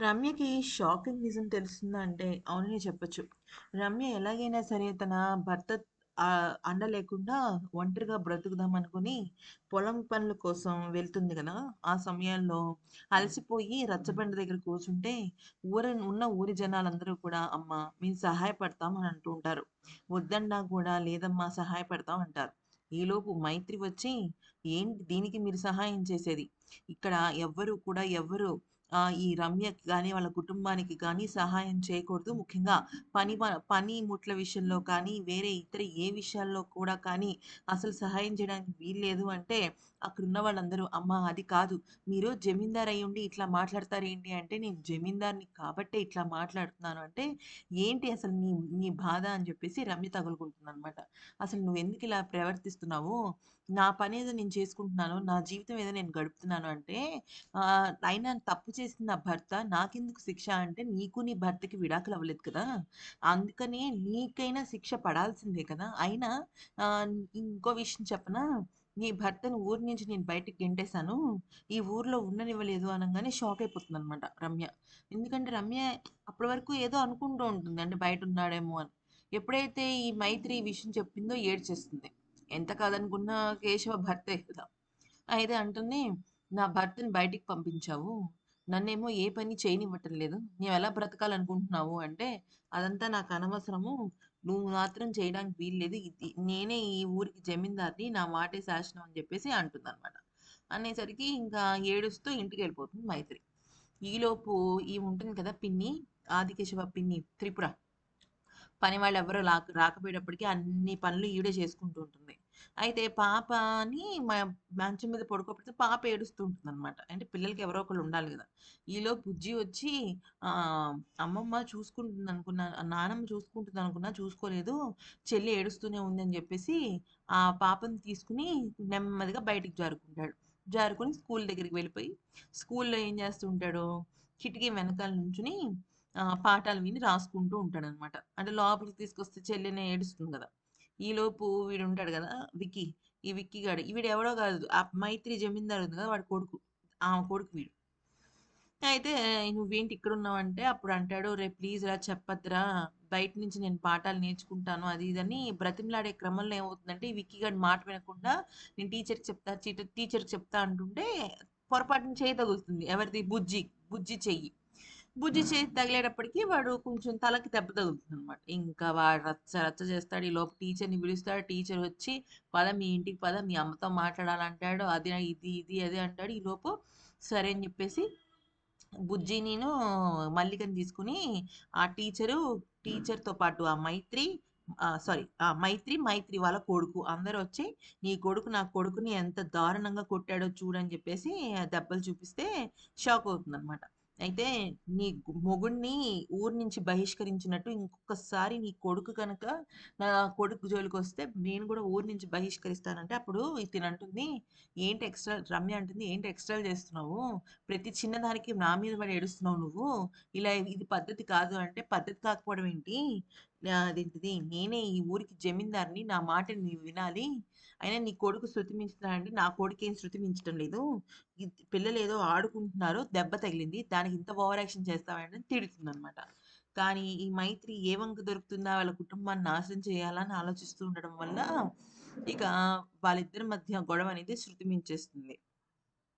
రమ్యకి shocking నిజం తెలుస్తుందా అంటే అవుననే చెప్పొచ్చు. రమ్య ఎలాగైనా సరే తన భర్త అండ లేకుండా ఒంటరిగా బ్రతుకుదాం అనుకుని పొలం పనుల కోసం వెళ్తుంది గదా! ఆ సమయంలో అలసిపోయి రచ్చబండ దగ్గర కూర్చుంటే ఊరి జనాలందరూ కూడా "అమ్మ మేము సహాయపడతాం" అని అంటూ ఉంటారు. వద్దన్నా కూడా "లేదమ్మా సహాయపడతాం" అంటారు. ఈలోపు మైత్రి వచ్చి "ఏంటి దీనికి మీరు సహాయం చేసేది? ఇక్కడ ఎవ్వరు ఈ రమ్యకి గాని, వాళ్ళ కుటుంబానికి గాని సహాయం చేయకూడదు. ముఖ్యంగా పనిముట్ల విషయంలో కానీ, వేరే ఇతర ఏ విషయాల్లో కూడా కానీ అసలు సహాయం చేయడానికి వీల్లేదు అంటే, అక్కడున్న వాళ్ళందరూ "అమ్మా! అది కాదు. మీరు జమీందారు అయ్యుండి ఇట్లా మాట్లాడతారేంటి?" అంటే, "నేను జమీందారిని కాబట్టే ఇట్లా మాట్లాడుతున్నాను" అంటే, "ఏంటి అసలు నీ నీ బాధ?" అని చెప్పేసి రమ్య తగులుకుంటుందనమాట. "అసలు నువ్వెందుకిలా ప్రవర్తిస్తున్నావు? నా పనేదో నేను చేసుకుంటున్నాను. నా జీవితం ఏదో నేను గడుపుతున్నాను" అంటే అయినా తప్పు చేసింది నా భర్త. నాకెందుకు శిక్ష అంటే, నీకు నీ భర్తకి విడాకులు అవ్వలేదు కదా! అందుకని నీకైనా శిక్ష పడాల్సిందే కదా! అయినా ఇంకో విషయం చెప్పనా? నీ భర్తని ఊరు నుంచి నేను బయటికి గెంటేసాను. ఈ ఊర్లో ఉండనివ్వలేదు అనంగానే షాక్ అయిపోతుందనమాట రమ్య. ఎందుకంటే రమ్య అప్పటి వరకు ఏదో అనుకుంటూ ఉంటుంది. అంటే బయటున్నాడేమో అని. ఎప్పుడైతే ఈ మైత్రి ఈ విషయం చెప్పిందో ఏడ్చేస్తుంది. ఎంత కాదనుకున్నా కేశవ భర్తే కదా! అయితే అంటుంది, "నా భర్తని బయటికి పంపించావు. నన్నేమో ఏ పని చేయనివ్వటం లేదు. నీవెలా బ్రతకాలనుకుంటున్నావు" అంటే, "అదంతా నాకనవసరము. నువ్వు మాత్రం చేయడానికి వీల్లేదు. నేనే ఈ ఊరికి జమీందారిని. నా మాటే శాసనం" అని చెప్పేసి అంటుందనమాట. అనేసరికి ఇంకా ఏడుస్తూ ఇంటికెళ్ళిపోతుంది మైత్రి. ఈలోపు ఈముంటుంది కదా పిన్ని, ఆదికేశవ పిన్ని త్రిపుర. పని వాళ్ళెవ్వరు రాకపోయేటప్పటికి అన్ని పనులు ఈవిడే చేసుకుంటూ ఉంటుంది. అయితే పాపని మంచం మీద పడుకోబెడితే పాప ఏడుస్తూ ఉంటుందనమాట. అంటే పిల్లలకి ఎవరో ఒకళ్ళు ఉండాలి గదా! ఈలోపు బుజ్జి వచ్చి అమ్మమ్మ చూసుకుంటుందనుకున్నాను, నానమ్మ చూసుకుంటుందనుకున్నా చూసుకోలేదు. చెల్లి ఏడుస్తూనే ఉంది అని జెప్పేసి ఆ పాపని తీసుకొని నెమ్మదిగా బయటికి జారుకుంటాడు. జారుకొని స్కూల్ దగ్గరికి వెళ్ళిపోయి స్కూల్‌లో ఏం జేస్తూ ఉంటాడు, కిటికీ వెనకాల నుంచొని పాఠాలు విని రాసుకుంటూ ఉంటాడనమాట. అంటే లోపలికి తీసుకొస్తే చెల్లెనే ఏడుస్తుంది గదా! ఈలోపు వీడుంటాడు గదా! విక్కీ. ఈ విక్కీ గాడు. వీడెవడో గాదు. ఆ మైత్రి జమీందారు ఉంది గదా! వాడి కొడుకు. ఆమె కొడుకు వీడు. అయితే "నువ్వేంటి ఇక్కడున్నావంటే" అప్పుడంటాడు, "రేయ్ ప్లీజ్ రా చెప్పొద్దురా. బయట నుంచి నేను పాఠాలు నేర్చుకుంటాను" అది ఇది అని బ్రతిమలాడే క్రమంలో ఏమవుతుందంటే, ఈ విక్కీ గాడు మాట వినకుండా నేను టీచర్‌కి చెప్తా అంటుంటే పొరపాటున చెయ్యి తగులుతుంది. ఎవరిది? బుజ్జి చెయ్యి. బుజ్జి చేతి తగిలేటప్పటికి వాడు కొంచెం తలకి దెబ్బ తగులుతుందనమాట. ఇంకా వాడు రచ్చ రచ్చ చేస్తాడు. ఈలోపు టీచర్‌ని పిలుస్తాడు. టీచర్ వచ్చి "పద మీ ఇంటికి పద. మీ అమ్మతో మాట్లాడాలంటాడు." అది ఇది అంటాడు. ఈలోపు సరే అని చెప్పేసి బుజ్జినిను, మల్లికని తీసుకొని ఆ టీచర్‌తో పాటు ఆ మైత్రి మైత్రి వాళ్ళ కొడుకు అందరొచ్చి, "నీ కొడుకు నా కొడుకుని ఎంత దారుణంగా కొట్టాడో చూడని" చెప్పేసి దెబ్బలు చూపిస్తే షాక్ అవుతుందనమాట. అయితే "నీ మొగుడిని ఊరు నుంచి బహిష్కరించినట్టు ఇంకొకసారి నీ కొడుకు గనక నా కొడుకు జోలికొస్తే నేను కూడా ఊరు నుంచి బహిష్కరిస్తానంటే" అప్పుడు తినంటుంది, "ఏంటి ఎక్స్ట్రా" రమ్య అంటుంది, "ఏంటి ఎక్స్ట్రాలు చేస్తున్నావు? ప్రతి చిన్నదానికి నా మీద పడి ఏడుస్తున్నావు నువ్వు. ఇది పద్ధతి కాదు" అంటే, "పద్ధతి కాకపోవడం ఏంటి? అదేంటిది నేనే ఈ ఊరికి జమీందారిని. నా మాట నీవు వినాలి. అయినా నీ కొడుకు శృతి మించుతున్నాడంటే, నా కొడుకేం శృతి మించటం లేదు. పిల్లలేదో ఆడుకుంటున్నారు. దెబ్బ తగిలింది. దానికి ఇంత ఓవర్ యాక్షన్ చేస్తావా" అని తిడుతుందనమాట. కానీ ఈ మైత్రి ఏ వంక దొరుకుతుందా వాళ్ళ కుటుంబాన్ని నాశనం చేయాలా అని ఆలోచిస్తూ ఉండడం వల్ల, ఇక వాళ్ళిద్దరి మధ్య గొడవ అనేది శృతి మించేస్తుంది.